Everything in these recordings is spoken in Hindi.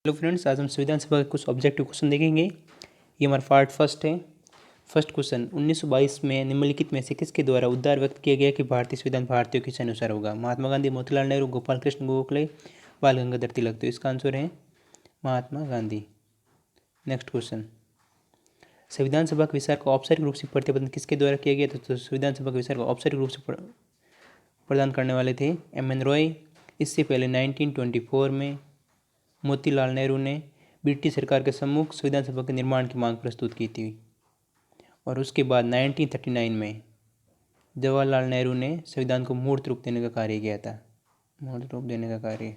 हेलो फ्रेंड्स, आज हम संविधान सभा के कुछ ऑब्जेक्टिव क्वेश्चन देखेंगे। ये हमारा पार्ट फर्स्ट है। फर्स्ट क्वेश्चन, 1922 में निम्नलिखित में से किसके द्वारा उद्गार व्यक्त किया गया कि भारतीय संविधान भारतीयों के अनुसार होगा? महात्मा गांधी, मोतीलाल नेहरू, गोपाल कृष्ण गोखले, बाल गंगाधर तिलक। तो इसका आंसर है महात्मा गांधी। नेक्स्ट क्वेश्चन, संविधान सभा के विचार का औपचारिक रूप से प्रतिपादन किसके द्वारा किया गया? तो संविधान सभा के विचार का औपचारिक रूप से प्रदान करने वाले थे एम.एन. रॉय। इससे पहले 1924 में मोतीलाल नेहरू ने ब्रिटिश सरकार के सम्मुख संविधान सभा के निर्माण की मांग प्रस्तुत की थी। और उसके बाद 1939 में जवाहरलाल नेहरू ने संविधान को मूर्त रूप देने का कार्य किया था। मूर्त रूप देने का कार्य।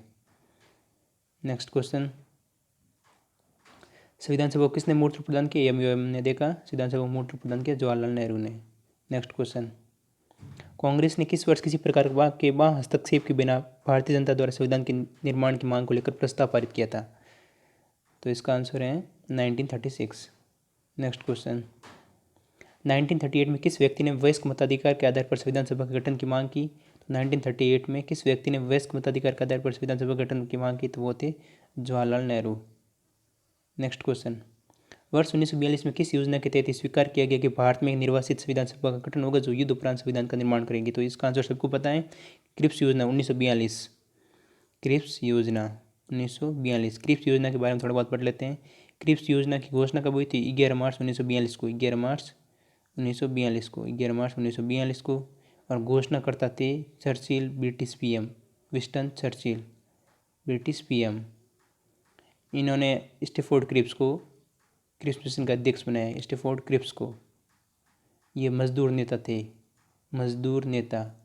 नेक्स्ट क्वेश्चन, संविधान सभा को किसने मूर्त रूप प्रदान किया? हमने देखा संविधान सभा को मूर्त रूप प्रदान किया जवाहरलाल नेहरू ने। नेक्स्ट क्वेश्चन, कांग्रेस ने किस वर्ष किसी प्रकार के हस्तक्षेप के बिना भारतीय जनता द्वारा संविधान के निर्माण की मांग को लेकर प्रस्ताव पारित किया था? तो इसका आंसर है 1936। नेक्स्ट क्वेश्चन, 1938 में किस व्यक्ति ने वयस्क मताधिकार के आधार पर संविधान सभा के गठन की मांग की? तो 1938 में किस व्यक्ति ने वयस्क मताधिकार के आधार पर संविधान सभा के गठन की मांग की? तो वो थे जवाहरलाल नेहरू। नेक्स्ट क्वेश्चन, वर्ष 1942 में किस योजना के तहत स्वीकार किया गया कि भारत में एक निर्वासित संविधान सभा का गठन होगा जो युद्ध उपरांत संविधान का निर्माण करेंगे? तो इसका आंसर सबको पता है, क्रिप्स योजना 1942। क्रिप्स योजना 1942। क्रिप्स योजना के बारे में थोड़ा बहुत पढ़ लेते हैं। क्रिप्स योजना की घोषणा कब हुई थी? 11 मार्च 1942 को। 11 मार्च 1942 को। 11 मार्च 1942 को। और घोषणा करता थे Churchill, British PM Winston Churchill, British PM. इन्होंने स्टैफोर्ड क्रिप्स को क्रिप्स मिशन का अध्यक्ष बनाया। स्टैफोर्ड क्रिप्स को। ये मजदूर नेता थे। मजदूर नेता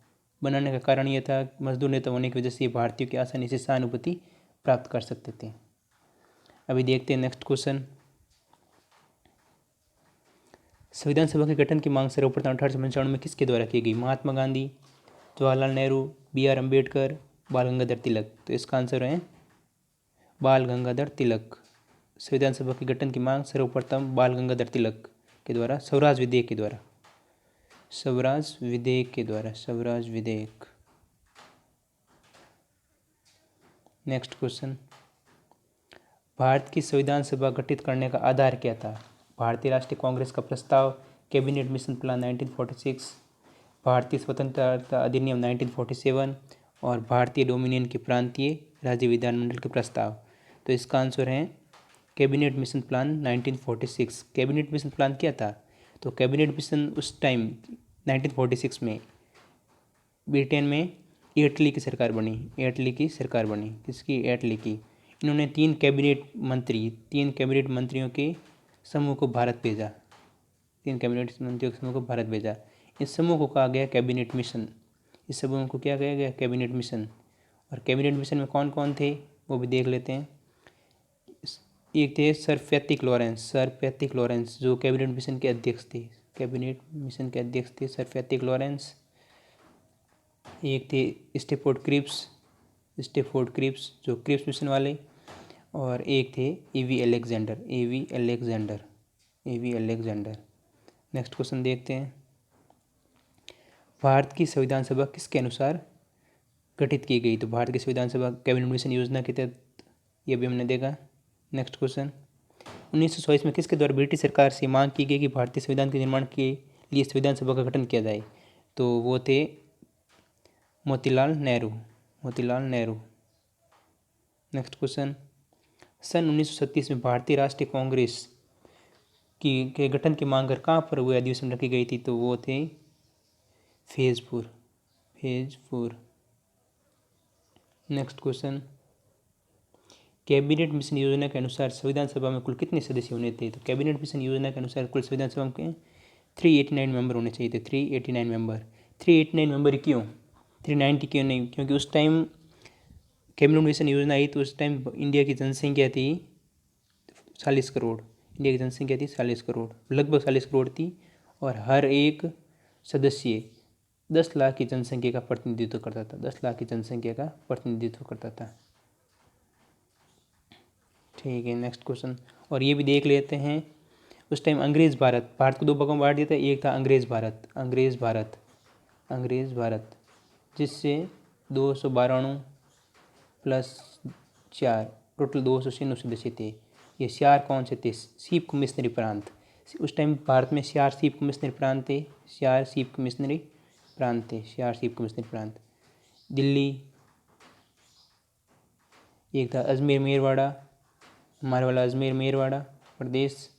बनाने का कारण यह था, मजदूर नेता होने की वजह से ये भारतीयों की आसानी से सहानुभूति प्राप्त कर सकते थे। अभी देखते हैं नेक्स्ट क्वेश्चन, संविधान सभा के गठन की मांग सर्वप्रथम 1895 में किसके द्वारा की गई? महात्मा गांधी, जवाहरलाल नेहरू, बी.आर. अम्बेडकर, बाल गंगाधर तिलक। तो इसका आंसर है बाल गंगाधर तिलक। संविधान सभा के गठन की मांग सर्वप्रथम बाल गंगाधर तिलक के द्वारा, स्वराज विधेयक के द्वारा, स्वराज विधेयक के द्वारा, स्वराज विधेयक। नेक्स्ट क्वेश्चन, भारत की संविधान सभा गठित करने का आधार क्या था? भारतीय राष्ट्रीय कांग्रेस का प्रस्ताव, कैबिनेट मिशन प्लान 1946, भारतीय स्वतंत्रता अधिनियम 1947 और भारतीय डोमिनियन के प्रांतीय राज्य विधानमंडल के प्रस्ताव। तो इसका आंसर है cabinet mission plan 1946। Cabinet mission plan क्या था? तो कैबिनेट मिशन उस टाइम 1946 में ब्रिटेन में एटली की सरकार बनी। एटली की सरकार बनी। किसकी? एटली की। इन्होंने तीन कैबिनेट मंत्रियों के समूह को भारत भेजा। 3 कैबिनेट मंत्रियों के समूह को भारत भेजा। इस समूह को कहा गया कैबिनेट मिशन। इस समूह को क्या कहा गया? Cabinet mission. और कैबिनेट मिशन में कौन कौन थे वो भी देख लेते हैं। एक थे सर पैथिक लॉरेंस जो कैबिनेट मिशन के अध्यक्ष थे। कैबिनेट मिशन के अध्यक्ष थे सर पैथिक लॉरेंस। एक थे स्टैफोर्ड क्रिप्स जो क्रिप्स मिशन वाले। और एक थे ए.वी. अलेक्जेंडर। नेक्स्ट क्वेश्चन देखते हैं, भारत की संविधान सभा किसके अनुसार गठित की गई? तो भारत की संविधान सभा कैबिनेट मिशन योजना के तहत, ये भी हमने देखा। नेक्स्ट क्वेश्चन, 1924 में किसके द्वारा ब्रिटिश सरकार से मांग की गई कि भारतीय संविधान के निर्माण के लिए संविधान सभा का गठन किया जाए? तो वो थे मोतीलाल नेहरू। नेक्स्ट क्वेश्चन, सन 1937 में भारतीय राष्ट्रीय कांग्रेस के गठन की मांग कर कहाँ पर हुए अधिवेशन रखी गई थी? तो वो थे Faizpur. Next question, cabinet mission योजना के अनुसार संविधान सभा में कुल कितने सदस्य होने थे? तो कैबिनेट मिशन योजना के अनुसार कुल संविधान सभा में 389 मेंबर होने चाहिए थे। 389 मेंबर क्यों? 390 क्यों नहीं? क्योंकि उस टाइम कैबिनेट मिशन योजना आई तो उस टाइम इंडिया की जनसंख्या थी 40 करोड़। लगभग 40 करोड़ थी। और हर एक सदस्य 10 लाख की जनसंख्या का प्रतिनिधित्व करता था। ठीक है, नेक्स्ट क्वेश्चन। और ये भी देख लेते हैं, उस टाइम अंग्रेज़ भारत को 2 भागों में बांट दिया था। एक था अंग्रेज़ भारत जिससे 292 + 4 टोटल 296 सदस्य थे। ये सियार कौन से थे? चीफ कमिश्नरी प्रांत। उस टाइम भारत में सियार चीफ कमिश्नरी प्रांत थे। सियार चीफ कमिश्नरी प्रांत थे। सियार चीफ कमिश्नरी प्रांत। दिल्ली, एक था अजमेर मेरवाड़ा, हमारे वाला अजमेर मेरवाड़ा प्रदेश,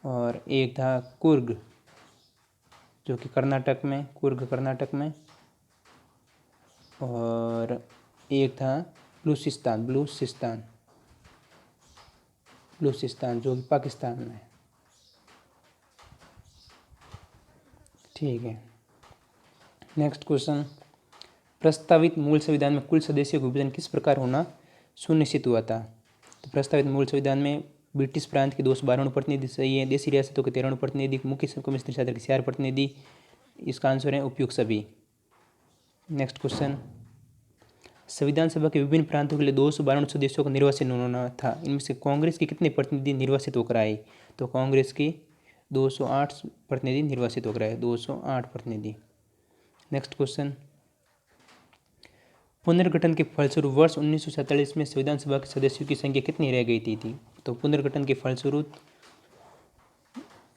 और एक था कुर्ग जो कि कर्नाटक में, कुर्ग कर्नाटक में, और एक था बलूचिस्तान, बलूचिस्तान जो कि पाकिस्तान में है। ठीक है, नेक्स्ट क्वेश्चन। प्रस्तावित मूल संविधान में कुल सदस्यों का विभाजन किस प्रकार होना सुनिश्चित हुआ था? तो प्रस्तावित मूल संविधान में ब्रिटिश प्रांत के 252 प्रतिनिधि सही है, देशी रियासतों के 13 प्रतिनिधि, मुख्य कमिश्नरी शासन के 4 प्रतिनिधि। इसका आंसर है उपयुक्त सभी। Next question. संविधान सभा के विभिन्न प्रांतों के लिए 252 सदस्यों का निर्वाचन होना था। इनमें से कांग्रेस के कितने प्रतिनिधि निर्वाचित होकर आए? तो कांग्रेस के 208 प्रतिनिधि निर्वाचित होकर आए, 208 प्रतिनिधि। Next question. पुनर्गठन के फलस्वरूप वर्ष 1947 में संविधान सभा के सदस्यों की संख्या कितनी रह गई थी? तो पुनर्गठन के फलस्वरूप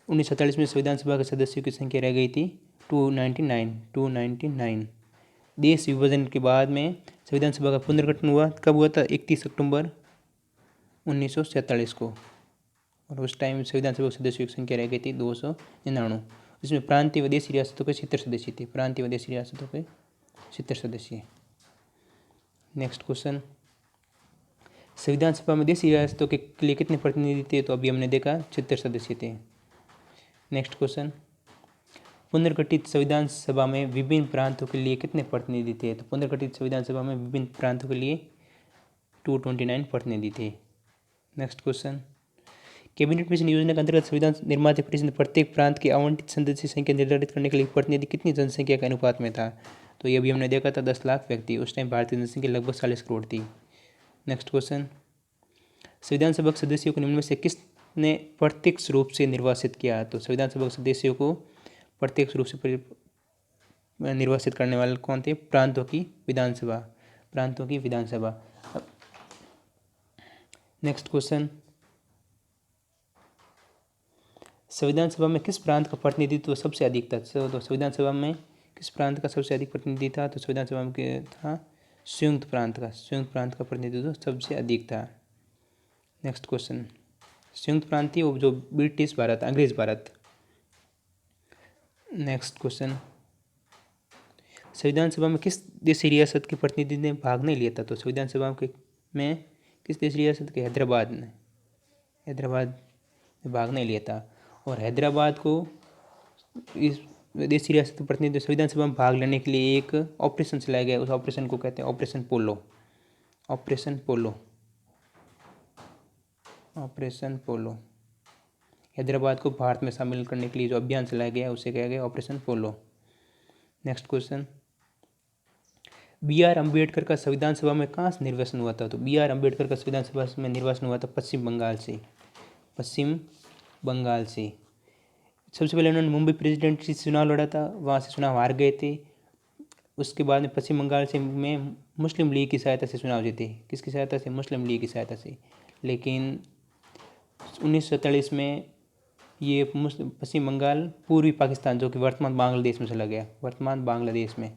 1947 में संविधान सभा के सदस्यों की संख्या रह गई थी 299। देश विभाजन के बाद में संविधान सभा का पुनर्गठन हुआ, कब हुआ था? 31 अक्टूबर 1947 को, और उस टाइम संविधान सभा के सदस्यों की संख्या रह गई थी 299। इसमें प्रांतीय व देशी रियासतों के 70 सदस्य थे, प्रांतीय व देशी रियासतों के 70 सदस्य। Next question. संविधान सभा में देशी रियासतों के लिए कितने प्रतिनिधि थे? तो अभी हमने देखा 70 सदस्य थे। Next question. पुनर्गठित संविधान सभा में विभिन्न प्रांतों के लिए कितने प्रतिनिधि थे? तो पुनर्गठित संविधान सभा में विभिन्न प्रांतों के लिए 229 प्रतिनिधि थे। Next question. कैबिनेट मिशन योजना के अंतर्गत संविधान निर्माता परिषद प्रत्येक प्रांत की आवंटित सदस्य संख्या निर्धारित करने के लिए प्रतिनिधि कितनी जनसंख्या के अनुपात में था? तो ये भी हमने देखा था 10 लाख व्यक्ति। उस टाइम भारतीय जनसंख्या लगभग 40 करोड़ थी। Next question. संविधान सभा के सदस्यों को निम्न में से किसने प्रत्यक्ष रूप से निर्वाचित किया? तो संविधान सभा के सदस्यों को प्रत्यक्ष रूप से निर्वाचित करने वाले कौन थे? प्रांतों की विधानसभा, प्रांतों की विधानसभा। Next question. संविधान सभा में किस प्रांत का प्रतिनिधित्व सबसे अधिक था? तो संविधान सभा में किस प्रांत का सबसे अधिक प्रतिनिधि था? तो संविधान सभा में था संयुक्त प्रांत का, संयुक्त प्रांत का प्रतिनिधित्व सबसे अधिक था। Next question. संयुक्त प्रांतीय वो जो ब्रिटिश भारत, अंग्रेज भारत। Next question. संविधान सभा में किस देशी रियासत के प्रतिनिधि ने भाग नहीं लिया था? तो संविधान सभा में किस देशी रियासत के? हैदराबाद ने भाग नहीं लिया था। और हैदराबाद को इस देशी रियासत के प्रतिनिधि संविधान सभा में भाग लेने के लिए एक ऑपरेशन चलाया गया। उस ऑपरेशन को कहते हैं ऑपरेशन पोलो। ऑपरेशन पोलो, ऑपरेशन पोलो। हैदराबाद को भारत में शामिल करने के लिए जो अभियान चलाया गया उसे कहा गया Operation Polo. Next question. B.R. Ambedkar का संविधान सभा में कहाँ से निर्वाचन हुआ था? तो B.R. अम्बेडकर का संविधान सभा में निर्वाचन हुआ था पश्चिम बंगाल से, पश्चिम बंगाल से। सबसे पहले उन्होंने मुंबई प्रेसिडेंसी से चुनाव लड़ा था, वहाँ से चुनाव हार गए थे। उसके बाद में पश्चिम बंगाल से में मुस्लिम लीग की सहायता से चुनाव जीते। किसकी सहायता से? मुस्लिम लीग की सहायता से। लेकिन 1947 में ये पश्चिम बंगाल पूर्वी पाकिस्तान जो कि वर्तमान बांग्लादेश में चला गया, वर्तमान बांग्लादेश में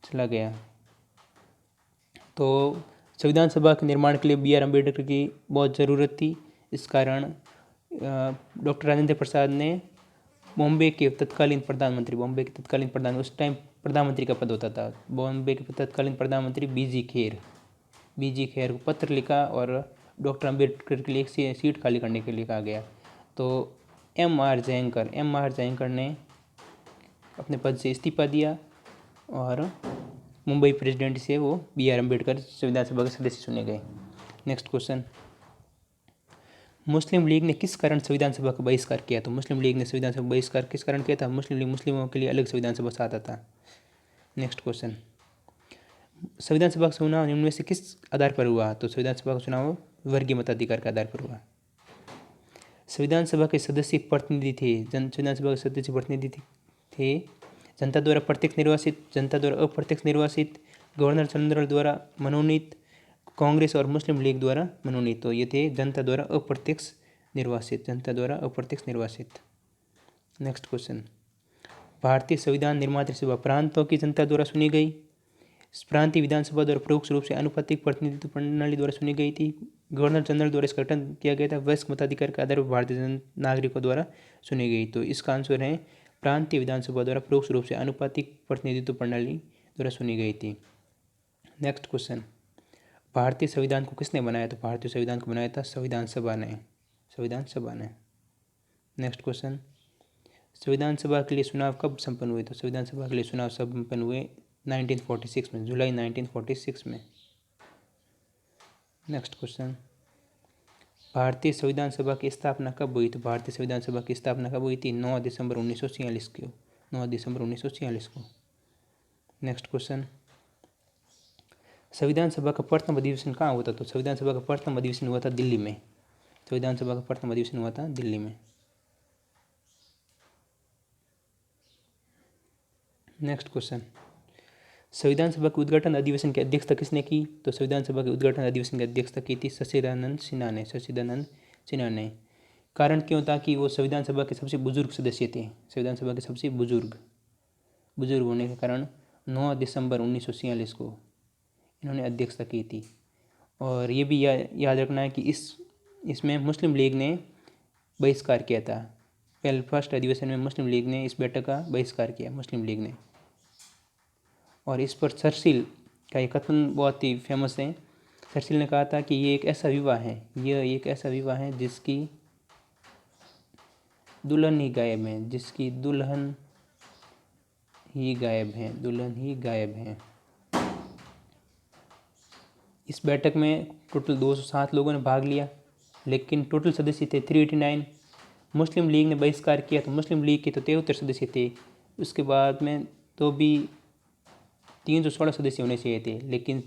चला गया। तो संविधान सभा के निर्माण के लिए B.R. अम्बेडकर की बहुत ज़रूरत थी। इस कारण डॉक्टर राजेंद्र प्रसाद ने बॉम्बे के तत्कालीन प्रधानमंत्री, उस टाइम प्रधानमंत्री का पद होता था, बॉम्बे के तत्कालीन प्रधानमंत्री बीजी खेर को पत्र लिखा और डॉक्टर अम्बेडकर के लिए एक सीट खाली करने के लिए कहा गया। तो M.R. जयंकर ने अपने पद से इस्तीफा दिया और मुंबई प्रेसिडेंट से वो B.R. अम्बेडकर संविधान सभा के सदस्य चुने गए। Next question. मुस्लिम लीग ने किस कारण संविधान सभा का बहिष्कार किया? तो मुस्लिम लीग ने संविधान सभा बहिष्कार किस कारण किया था? मुस्लिम लीग मुस्लिमों के लिए अलग संविधान सभा चाहता था। Next question. संविधान सभा का चुनाव निम्न में से किस आधार पर हुआ? तो संविधान सभा का चुनाव वर्गीय मताधिकार के आधार पर हुआ। संविधान सभा के सदस्य प्रतिनिधि थे, संविधान सभा के सदस्य प्रतिनिधि थे जनता द्वारा प्रत्यक्ष निर्वाचित, जनता द्वारा अप्रत्यक्ष निर्वाचित, गवर्नर जनरल द्वारा मनोनीत, कांग्रेस और मुस्लिम लीग द्वारा मनोनीत। तो ये थे जनता द्वारा अप्रत्यक्ष निर्वासित, जनता द्वारा अप्रत्यक्ष निर्वासित। नेक्स्ट क्वेश्चन, भारतीय संविधान निर्माता सभा प्रांतों की जनता द्वारा चुनी गई। प्रांतीय विधानसभा द्वारा परोक्ष रूप से अनुपातिक प्रतिनिधित्व प्रणाली द्वारा चुनी गई थी। गवर्नर जनरल द्वारा इसका गठन किया गया था। वयस्क मताधिकार के आधार पर भारतीय नागरिकों द्वारा चुनी गई। तो इसका आंसर है प्रांतीय विधानसभा द्वारा परोक्ष रूप से अनुपातिक प्रतिनिधित्व प्रणाली द्वारा चुनी गई थी। नेक्स्ट क्वेश्चन, भारतीय संविधान को किसने बनाया? तो भारतीय संविधान को बनाया था संविधान सभा ने, संविधान सभा ने। नेक्स्ट क्वेश्चन, संविधान सभा के लिए चुनाव कब संपन्न हुए? तो संविधान सभा के लिए चुनाव संपन्न हुए 1946 में, जुलाई 1946 में। नेक्स्ट क्वेश्चन, भारतीय संविधान सभा की स्थापना कब हुई? तो भारतीय संविधान सभा की स्थापना कब हुई थी? 9 दिसंबर 1946 को, 9 दिसंबर 1946 को। नेक्स्ट क्वेश्चन, संविधान सभा का प्रथम अधिवेशन कहाँ हुआ था? तो संविधान सभा का प्रथम अधिवेशन हुआ था दिल्ली में, संविधान सभा का प्रथम अधिवेशन हुआ था दिल्ली में। नेक्स्ट क्वेश्चन, संविधान सभा के उद्घाटन अधिवेशन की अध्यक्षता किसने की? तो संविधान सभा के उद्घाटन अधिवेशन की अध्यक्षता की थी सच्चिदानंद सिन्हा ने, सच्चिदानंद सिन्हा ने। कारण क्यों था? कि वो संविधान सभा के सबसे बुजुर्ग सदस्य थे, संविधान सभा के सबसे बुजुर्ग होने के कारण 9 दिसंबर 1946 को इन्होंने अध्यक्षता की थी। और ये भी याद रखना है कि इसमें मुस्लिम लीग ने बहिष्कार किया था। पहले फर्स्ट अधिवेशन में मुस्लिम लीग ने इस बैठक का बहिष्कार किया, मुस्लिम लीग ने। और इस पर चर्चिल का एक कथन बहुत ही फेमस है। चर्चिल ने कहा था कि ये एक ऐसा विवाह है, यह एक ऐसा विवाह है जिसकी दुल्हन ही गायब है, जिसकी दुल्हन ही गायब है, दुल्हन ही गायब है। इस बैठक में टोटल 207 लोगों ने भाग लिया, लेकिन टोटल सदस्य थे 389। मुस्लिम लीग ने बहिष्कार किया तो मुस्लिम लीग के तो 73 सदस्य थे। उसके बाद में तो भी 316 सदस्य होने चाहिए थे, लेकिन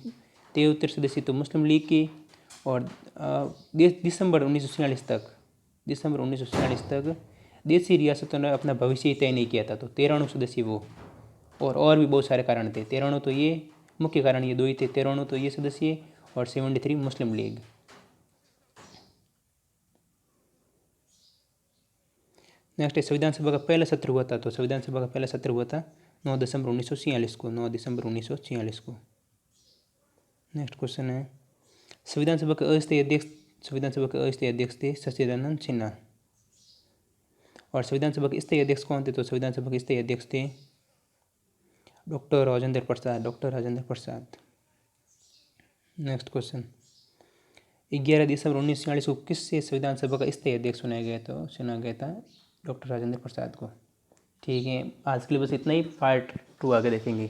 73 सदस्य तो मुस्लिम लीग के। और दिसंबर 1946 तक देसी रियासतों ने अपना भविष्य तय नहीं किया था। तो 93 सदस्य वो, और भी बहुत सारे कारण थे। 93 तो ये मुख्य कारण ये दो ही थे, 93 तो ये सदस्य और 73 मुस्लिम लीग। नेक्स्ट, संविधान सभा का पहला सत्र हुआ था। तो संविधान सभा का पहला सत्र हुआ था 9 दिसंबर 1946 को, 9 दिसंबर 1946 को। नेक्स्ट क्वेश्चन है, संविधान सभा के अस्थायी अध्यक्ष थे सच्चिदानंद सिन्हा। और संविधान सभा के स्थायी अध्यक्ष कौन थे? तो संविधान सभा के स्थायी अध्यक्ष थे doctor Rajendra Prasad. Next question, 11 दिसंबर 1946 को किससे संविधान सभा का स्थायी अध्यक्ष चुना गया था? डॉक्टर राजेंद्र प्रसाद को। ठीक है, आज के लिए बस इतना ही। पार्ट 2 आगे देखेंगे।